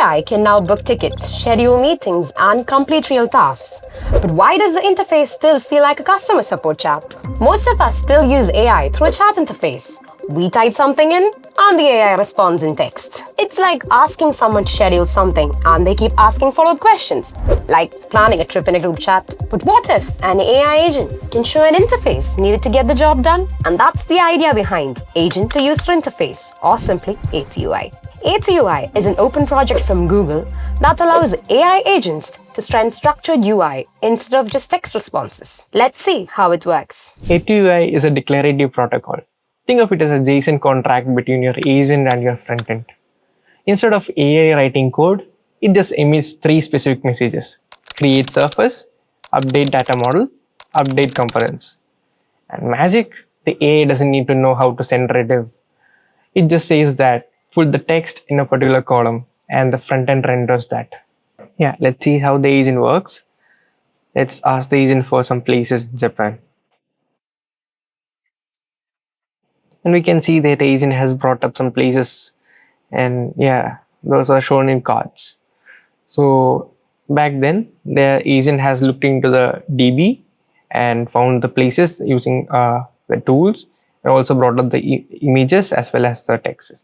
AI can now book tickets, schedule meetings, and complete real tasks. But why does the interface still feel like a customer support chat? Most of us still use AI through a chat interface. We type something in, and the AI responds in text. It's like asking someone to schedule something, and they keep asking follow-up questions, like planning a trip in a group chat. But what if an AI agent can show an interface needed to get the job done? And that's the idea behind Agent-to-User Interface, or simply A2UI. A2UI is an open project from Google that allows AI agents to send structured UI instead of just text responses. Let's see how it works. A2UI is a declarative protocol. Think of it as a JSON contract between your agent and your front end. Instead of AI writing code, it just emits three specific messages: create surface, update data model, update components. And magic, the AI doesn't need to know how to send a div. It just says that put the text in a particular column and the front end renders that. Yeah, let's see how the agent works. Let's ask the agent for some places in Japan. And we can see that the agent has brought up some places, and yeah, those are shown in cards. So back then, the agent has looked into the DB and found the places using the tools, and also brought up the images as well as the text.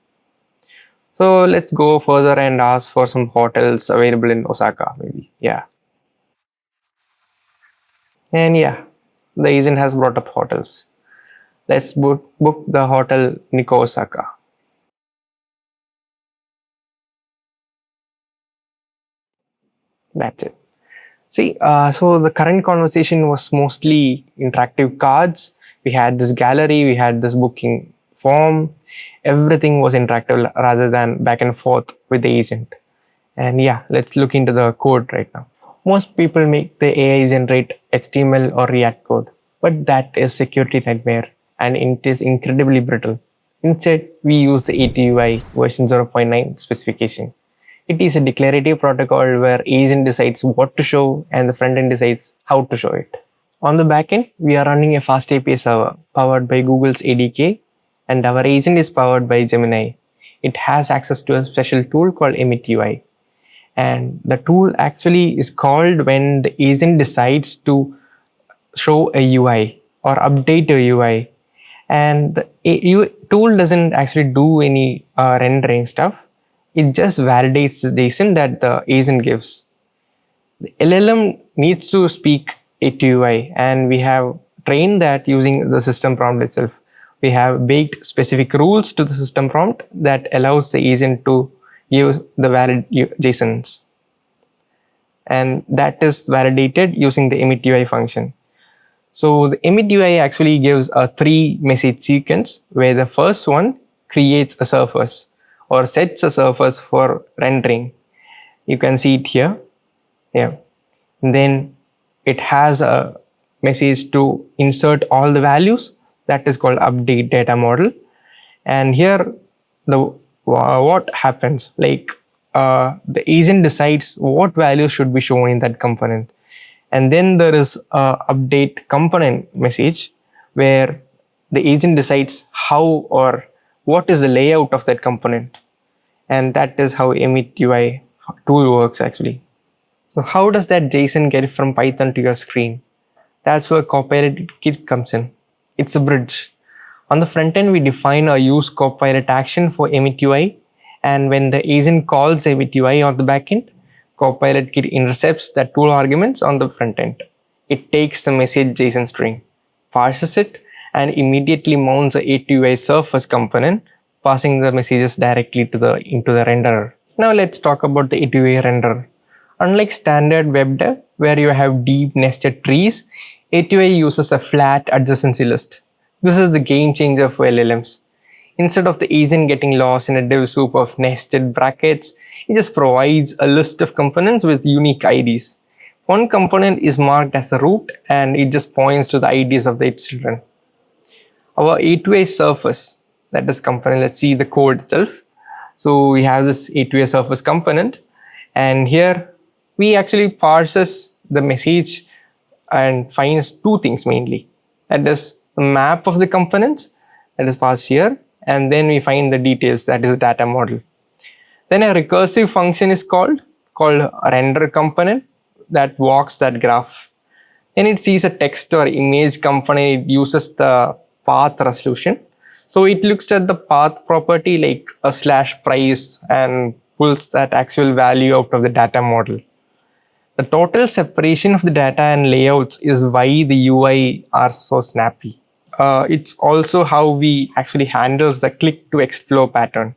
So let's go further and ask for some hotels available in Osaka, maybe. Yeah. And yeah, the agent has brought up hotels. Let's book the hotel Nikko Osaka. That's it. See, so the current conversation was mostly interactive cards. We had this gallery, we had this booking form. Everything was interactive rather than back and forth with the agent. And yeah, let's look into the code right now. Most people make the AI generate HTML or React code, but that is security nightmare and it is incredibly brittle. Instead, we use the A2UI version 0.9 specification. It is a declarative protocol where agent decides what to show and the front end decides how to show it. On the backend, we are running a fast API server powered by Google's ADK, and our agent is powered by Gemini. It has access to a special tool called EmitUI. And the tool actually is called when the agent decides to show a UI or update a UI. And the tool doesn't actually do any rendering stuff. It just validates the JSON that the agent gives. The LLM needs to speak A2UI, and we have trained that using the system prompt itself. We have baked specific rules to the system prompt that allows the agent to give the valid JSONs. And that is validated using the EmitUI function. So the EmitUI actually gives a 3-message sequence where the first one creates a surface or sets a surface for rendering. You can see it here. Yeah. And then it has a message to insert all the values. That is called update data model. And here the what happens, like the agent decides what values should be shown in that component. And then there is a update component message where the agent decides how or what is the layout of that component. And that is how EmitUI tool works actually. So how does that JSON get from Python to your screen? That's where CopilotKit comes in. It's a bridge. On the front end, we define a use Copilot action for EmitUI. And when the agent calls EmitUI on the backend, CopilotKit intercepts the tool arguments on the front end. It takes the message JSON string, parses it, and immediately mounts the A2UI surface component, passing the messages directly into the renderer. Now let's talk about the A2UI renderer. Unlike standard web dev, where you have deep nested trees, A2UI uses a flat adjacency list. This is the game changer for LLMs. Instead of the agent getting lost in a div soup of nested brackets, it just provides a list of components with unique IDs. One component is marked as a root and it just points to the IDs of its children. Our A2UI surface, that is component, let's see the code itself. So we have this A2UI surface component, and here we actually parses the message and finds two things mainly. That is the map of the components that is passed here, and then we find the details, that is data model. Then a recursive function is called a render component that walks that graph. Then it sees a text or image component. It uses the path resolution. So it looks at the path property like a slash price and pulls that actual value out of the data model. The total separation of the data and layouts is why the UI are so snappy. It's also how we actually handles the click to explore pattern.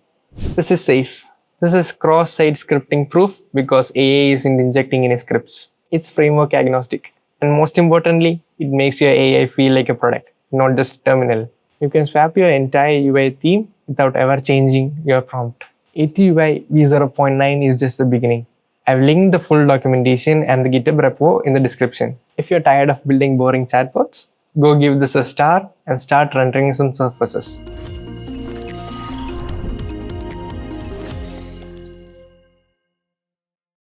This is safe. This is cross-site scripting proof because AI isn't injecting any scripts. It's framework agnostic. And most importantly, it makes your AI feel like a product, not just a terminal. You can swap your entire UI theme without ever changing your prompt. A2UI v0.9 is just the beginning. I've linked the full documentation and the GitHub repo in the description. If you're tired of building boring chatbots, go give this a star and start rendering some surfaces.